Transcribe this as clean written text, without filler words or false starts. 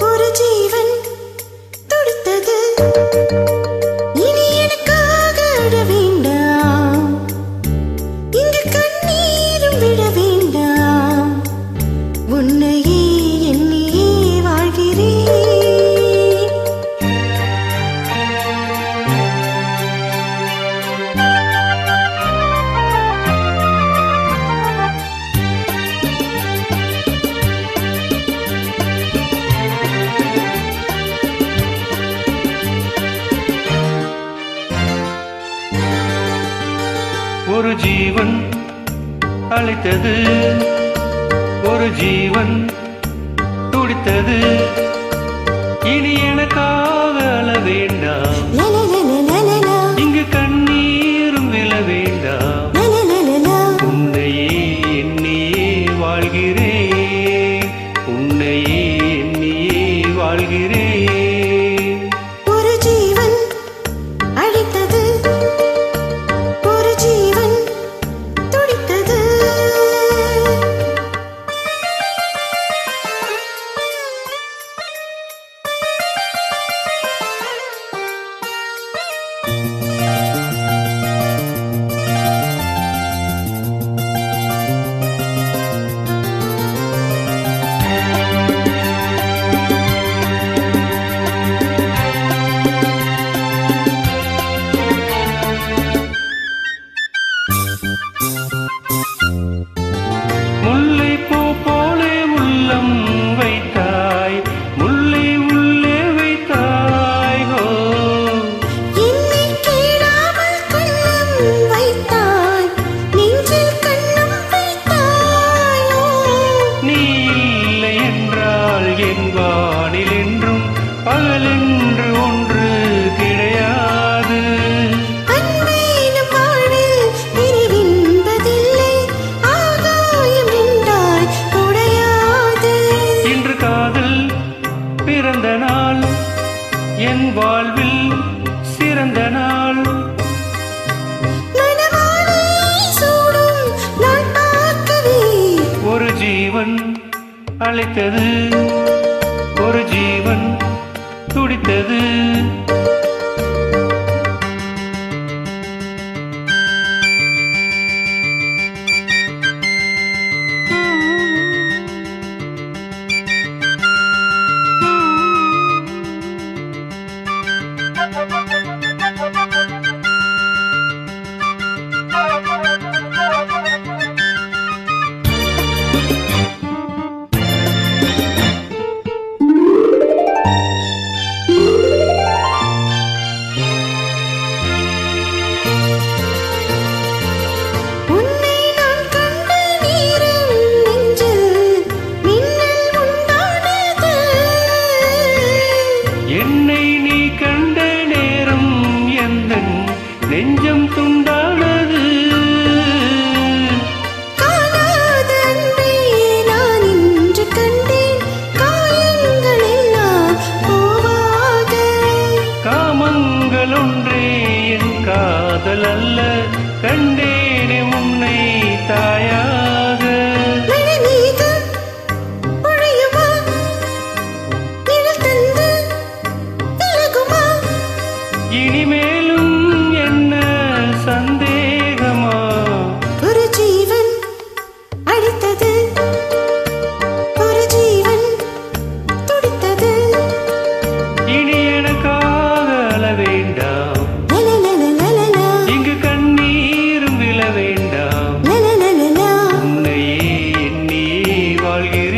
ஒரு ஜீவன் துடித்தது. இனி எனக்காக அழ வேண்டாம், இங்கு கண்ணீரும் விட வேண்டாம். உன்னையே என்னையே வாழ்கிறேன். ஒரு ஜீவன் அழைத்தது, ஒரு ஜீவன் துடித்தது. இனி எனக்காக அழ வேண்டாம், இங்கு கண்ணீரும் விழ வேண்டாம். உன்னையே எண்ணியே வாழ்கிறேன், உன்னையே எண்ணியே வாழ்கிறேன். ஒரு ஜீவன் அழைத்தது, ஒரு ஜீவன் துடித்தது. முல்லைப்பூ போலே உள்ளம் வைத்தாய், முல்லை உள்ளே வைத்தாய். ஹோ, என்னை கேளாமல் கண்ணம் வைத்தாய், நெஞ்சில் கண்ணம் வைத்தாயோ. நீ இல்லை என்றால் என் வானில் என்றும் பகலென்று ஒன்று கிடையாது. அன்பேனும் வாழ்வில் பிரிவென்பதில்லை, ஆகாயம் நின்றாய் உடையாது. இன்று காதல் பிறந்த நாள், என் வாழ்வில் சிறந்த நாள். மணவாளை சூடும் நாள் பார்க்கவே ஒரு ஜீவன் அழைத்தது, ஒரு ஜீவன் துடித்தது. உன்னை நான் கண்ட நேரம் நெஞ்சில் மின்னல் உண்டானது. என்னை நீ கண்ட நேரம் எந்தன் நெஞ்சம் துண்டானது. காணாத அன்பை நான் இன்று கண்டேன், காயங்கள் எல்லாம் போவாக. காமங்கள் ஒன்றே என் காதல் அல்ல, கண்டேனே உன்னை தாயாக. மழைமேகம் பொழியுமா, நிழல் தந்து விலகுமா. இனிமேலும் என்ன சந்தேகமா? ஒரு ஜீவன் அழைத்தது, ஒரு ஜீவன் துடித்தது. இனி எனக்காக அழ வேண்டாம், லலலலலலலா, இங்கு கண்ணீரும் விழ வேண்டாம். லலலலலா. உன்னையே எண்ணியே வாழ்கிறேன்.